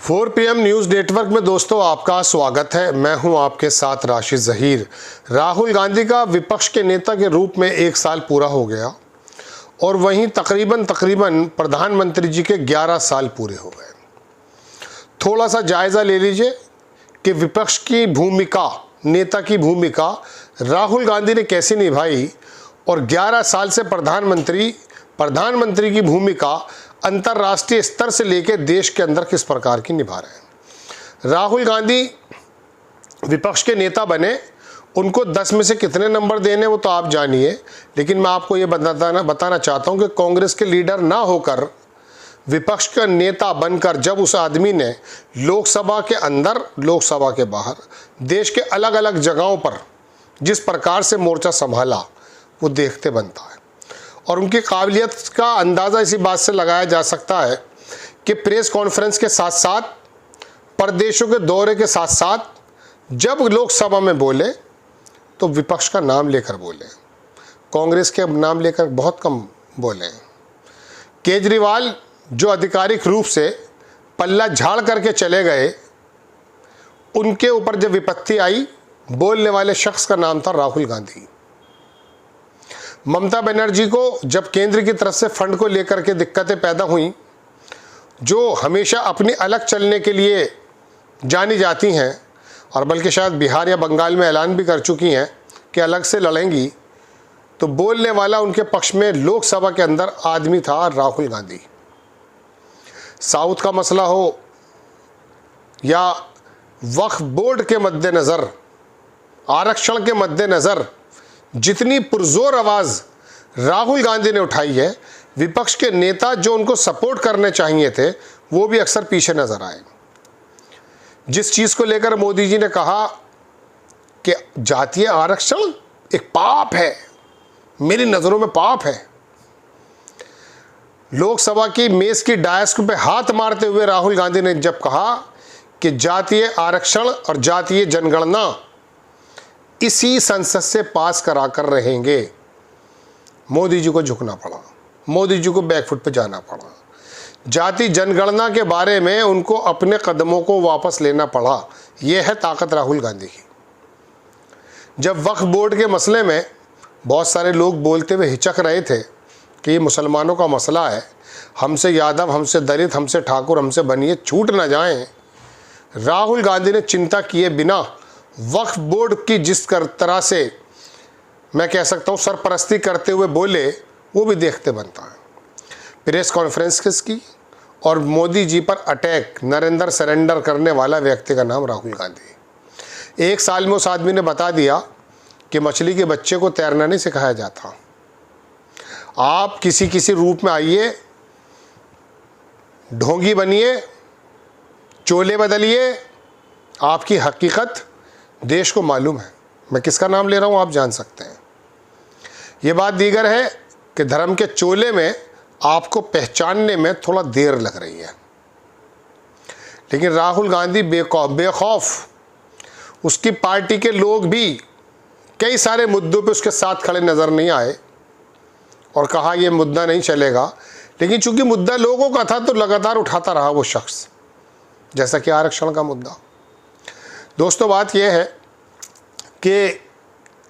4 PM news network में दोस्तों आपका स्वागत है। मैं हूं आपके साथ राशिद ज़हीर। राहुल गांधी का विपक्ष के नेता के रूप में 1 साल पूरा हो गया और वहीं तकरीबन प्रधानमंत्री जी के 11 साल पूरे हो गए। थोड़ा सा जायज़ा ले लीजिए कि विपक्ष की भूमिका, नेता की भूमिका राहुल गांधी ने कैसे निभाई और 11 साल से प्रधानमंत्री की भूमिका अंतर्राष्ट्रीय स्तर से लेकर देश के अंदर किस प्रकार की निभा रहे हैं। राहुल गांधी विपक्ष के नेता बने, उनको 10 में से कितने नंबर देने वो तो आप जानिए, लेकिन मैं आपको ये बताना चाहता हूँ कि कांग्रेस के लीडर ना होकर विपक्ष का नेता बनकर जब उस आदमी ने लोकसभा के अंदर, लोकसभा के बाहर, देश के अलग अलग जगहों पर जिस प्रकार से मोर्चा संभाला वो देखते बनता है। और उनकी काबिलियत का अंदाज़ा इसी बात से लगाया जा सकता है कि प्रेस कॉन्फ्रेंस के साथ साथ, प्रदेशों के दौरे के साथ साथ जब लोकसभा में बोले तो विपक्ष का नाम लेकर बोले, कांग्रेस के नाम लेकर बहुत कम बोले। केजरीवाल जो आधिकारिक रूप से पल्ला झाड़ करके चले गए, उनके ऊपर जब विपत्ति आई, बोलने वाले शख्स का नाम था राहुल गांधी। ममता बनर्जी को जब केंद्र की तरफ से फंड को लेकर के दिक्कतें पैदा हुई, जो हमेशा अपनी अलग चलने के लिए जानी जाती हैं और बल्कि शायद बिहार या बंगाल में ऐलान भी कर चुकी हैं कि अलग से लड़ेंगी, तो बोलने वाला उनके पक्ष में लोकसभा के अंदर आदमी था राहुल गांधी। साउथ का मसला हो या वक्फ बोर्ड के मद्देनज़र, आरक्षण के मद्देनज़र जितनी पुरजोर आवाज़ राहुल गांधी ने उठाई है, विपक्ष के नेता जो उनको सपोर्ट करने चाहिए थे वो भी अक्सर पीछे नजर आए। जिस चीज़ को लेकर मोदी जी ने कहा कि जातीय आरक्षण एक पाप है, मेरी नज़रों में पाप है, लोकसभा की मेज की डायस पे हाथ मारते हुए राहुल गांधी ने जब कहा कि जातीय आरक्षण और जातीय जनगणना इसी संसद से पास करा कर रहेंगे, मोदी जी को झुकना पड़ा, मोदी जी को बैकफुट पे जाना पड़ा। जाति जनगणना के बारे में उनको अपने कदमों को वापस लेना पड़ा। यह है ताकत राहुल गांधी की। जब वक्फ बोर्ड के मसले में बहुत सारे लोग बोलते हुए हिचक रहे थे कि ये मुसलमानों का मसला है, हमसे यादव, हमसे दलित, हमसे ठाकुर, हमसे बनिए छूट ना जाएं, राहुल गांधी ने चिंता किए बिना वक्फ बोर्ड की जिस तरह से मैं कह सकता हूँ सरपरस्ती करते हुए बोले, वो भी देखते बनता है। प्रेस कॉन्फ्रेंस किसकी और मोदी जी पर अटैक, नरेंद्र सरेंडर करने वाला व्यक्ति का नाम राहुल गांधी। 1 साल में उस आदमी ने बता दिया कि मछली के बच्चे को तैरना नहीं सिखाया जाता। आप किसी रूप में आइए, ढोंगी बनिए, चोले बदलिए, आपकी हकीकत देश को मालूम है। मैं किसका नाम ले रहा हूँ आप जान सकते हैं। ये बात दीगर है कि धर्म के चोले में आपको पहचानने में थोड़ा देर लग रही है, लेकिन राहुल गांधी बेखौफ, उसकी पार्टी के लोग भी कई सारे मुद्दों पे उसके साथ खड़े नज़र नहीं आए और कहा ये मुद्दा नहीं चलेगा, लेकिन चूंकि मुद्दा लोगों का था तो लगातार उठाता रहा वो शख्स, जैसा कि आरक्षण का मुद्दा। दोस्तों बात यह है कि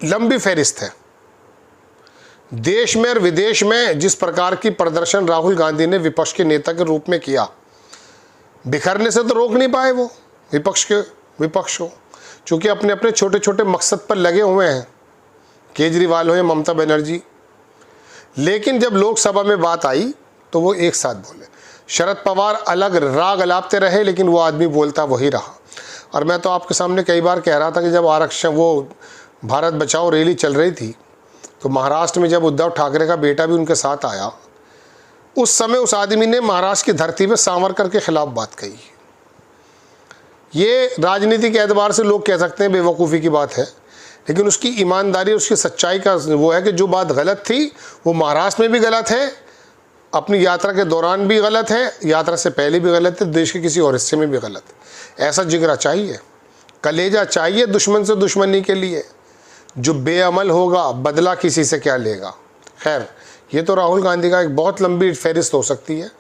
लंबी फहरिस्त है। देश में और विदेश में जिस प्रकार की प्रदर्शन राहुल गांधी ने विपक्ष के नेता के रूप में किया, बिखरने से तो रोक नहीं पाए वो विपक्ष को, चूँकि अपने अपने छोटे छोटे मकसद पर लगे हुए हैं, केजरीवाल हो या ममता बनर्जी। लेकिन जब लोकसभा में बात आई तो वो एक साथ बोले। शरद पवार अलग राग अलापते रहे, लेकिन वो आदमी बोलता वही रहा। और मैं तो आपके सामने कई बार कह रहा था कि जब आरक्षण, वो भारत बचाओ रैली चल रही थी, तो महाराष्ट्र में जब उद्धव ठाकरे का बेटा भी उनके साथ आया, उस समय उस आदमी ने महाराष्ट्र की धरती पे सावरकर के खिलाफ बात कही। ये राजनीति के एतबार से लोग कह सकते हैं बेवकूफ़ी की बात है, लेकिन उसकी ईमानदारी, उसकी सच्चाई का वो है कि जो बात गलत थी वो महाराष्ट्र में भी गलत है, अपनी यात्रा के दौरान भी गलत है, यात्रा से पहले भी गलत है, देश के किसी और हिस्से में भी गलत है। ऐसा जिगरा चाहिए, कलेजा चाहिए दुश्मन से दुश्मनी के लिए। जो बेअमल होगा बदला किसी से क्या लेगा। खैर, ये तो राहुल गांधी का एक बहुत लंबी फहरिस्त हो सकती है।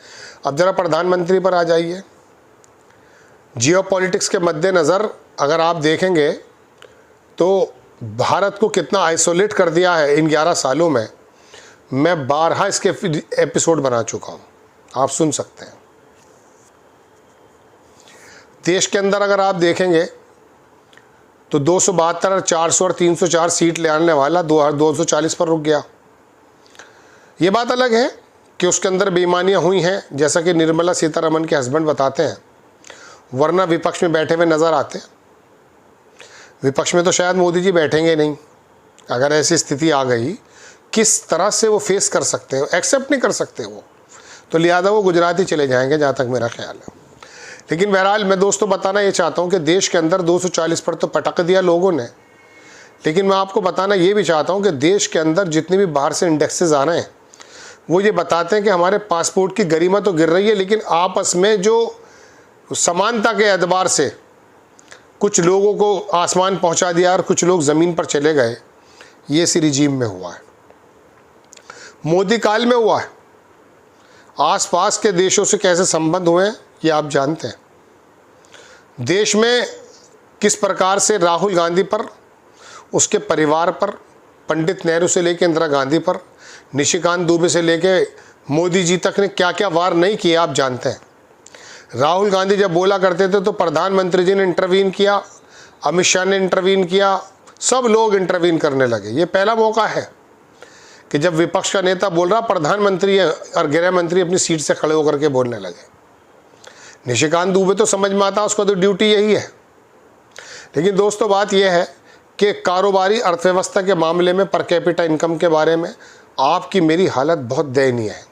अब ज़रा प्रधानमंत्री पर आ जाइए। जियोपॉलिटिक्स के मद्देनज़र अगर आप देखेंगे तो भारत को कितना आइसोलेट कर दिया है इन 11 सालों में, मैं बारहा इसके एपिसोड बना चुका हूँ, आप सुन सकते हैं। देश के अंदर अगर आप देखेंगे तो 272, 400 और 304 सीट ले आने वाला 240 पर रुक गया। ये बात अलग है कि उसके अंदर बेईमानियाँ हुई हैं, जैसा कि निर्मला सीतारमण के हस्बैंड बताते हैं, वरना विपक्ष में बैठे हुए नज़र आते हैं। विपक्ष में तो शायद मोदी जी बैठेंगे नहीं। अगर ऐसी स्थिति आ गई, किस तरह से वो फेस कर सकते हैं, एक्सेप्ट नहीं कर सकते वो, तो लिहाजा वो गुजरात ही चले जाएंगे, जहाँ तक मेरा ख्याल है। लेकिन बहरहाल मैं दोस्तों बताना ये चाहता हूँ कि देश के अंदर 240 पर तो पटक दिया लोगों ने, लेकिन मैं आपको बताना ये भी चाहता हूँ कि देश के अंदर जितने भी बाहर से इंडेक्सेस आ रहे हैं वो ये बताते हैं कि हमारे पासपोर्ट की गरिमा तो गिर रही है, लेकिन आपस में जो समानता के एतबार से कुछ लोगों को आसमान पहुंचा दिया और कुछ लोग ज़मीन पर चले गए, ये इसी रिजीम में हुआ है, मोदी काल में हुआ है। आसपास के देशों से कैसे संबंध हुए हैं ये आप जानते हैं। देश में किस प्रकार से राहुल गांधी पर, उसके परिवार पर, पंडित नेहरू से लेकर इंदिरा गांधी पर, निशिकांत दुबे से लेकर मोदी जी तक ने क्या क्या वार नहीं किए आप जानते हैं। राहुल गांधी जब बोला करते थे तो प्रधानमंत्री जी ने इंटरवीन किया, अमित शाह ने इंटरवीन किया, सब लोग इंटरवीन करने लगे। ये पहला मौका है कि जब विपक्ष का नेता बोल रहा, प्रधानमंत्री और गृह मंत्री अपनी सीट से खड़े होकर के बोलने लगे। निशिकांत दुबे तो समझ में आता, उसका तो ड्यूटी यही है। लेकिन दोस्तों बात यह है कि कारोबारी अर्थव्यवस्था के मामले में, पर कैपिटा इनकम के बारे में आपकी मेरी हालत बहुत दयनीय है।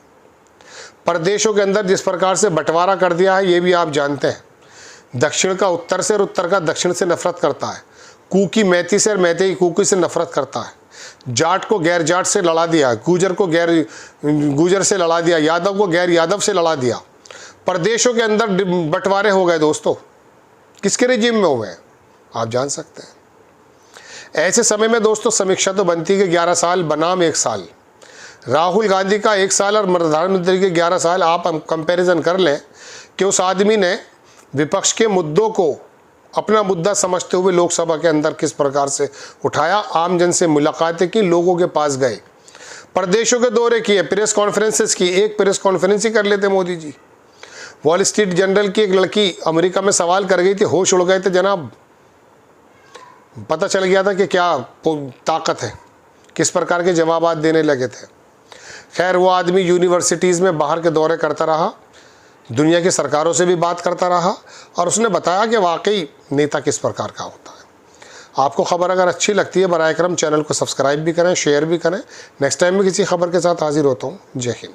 प्रदेशों के अंदर जिस प्रकार से बंटवारा कर दिया है ये भी आप जानते हैं। दक्षिण का उत्तर से और उत्तर का दक्षिण से नफरत करता है, कुकी मैती से और मैती कुकी से नफरत करता है, जाट को गैर जाट से लड़ा दिया, गुजर को गैर गुजर से लड़ा दिया, यादव को गैर यादव से लड़ा दिया। प्रदेशों के अंदर बंटवारे हो गए दोस्तों, किसके रिजीम में हुए हैं आप जान सकते हैं। ऐसे समय में दोस्तों समीक्षा तो बनती है कि 11 साल बनाम 1 साल, राहुल गांधी का 1 साल और प्रधानमंत्री के 11 साल, आप कंपैरिजन कर लें कि उस आदमी ने विपक्ष के मुद्दों को अपना मुद्दा समझते हुए लोकसभा के अंदर किस प्रकार से उठाया, आम जन से मुलाकातें की, लोगों के पास गए, प्रदेशों के दौरे किए, प्रेस कॉन्फ्रेंसेस की। एक प्रेस कॉन्फ्रेंस ही कर लेते Modi ji. Wall street journal की एक लड़की अमेरिका में सवाल कर गई थी, होश उड़ गए थे जनाब। पता चल गया था कि क्या ताकत है, किस प्रकार के जवाब देने लगे थे। खैर वो आदमी यूनिवर्सिटीज़ में बाहर के दौरे करता रहा, दुनिया की सरकारों से भी बात करता रहा और उसने बताया कि वाकई नेता किस प्रकार का होता है। आपको खबर अगर अच्छी लगती है बराए करम चैनल को सब्सक्राइब भी करें, शेयर भी करें। नेक्स्ट टाइम में किसी खबर के साथ हाजिर होता हूँ। जय हिंद।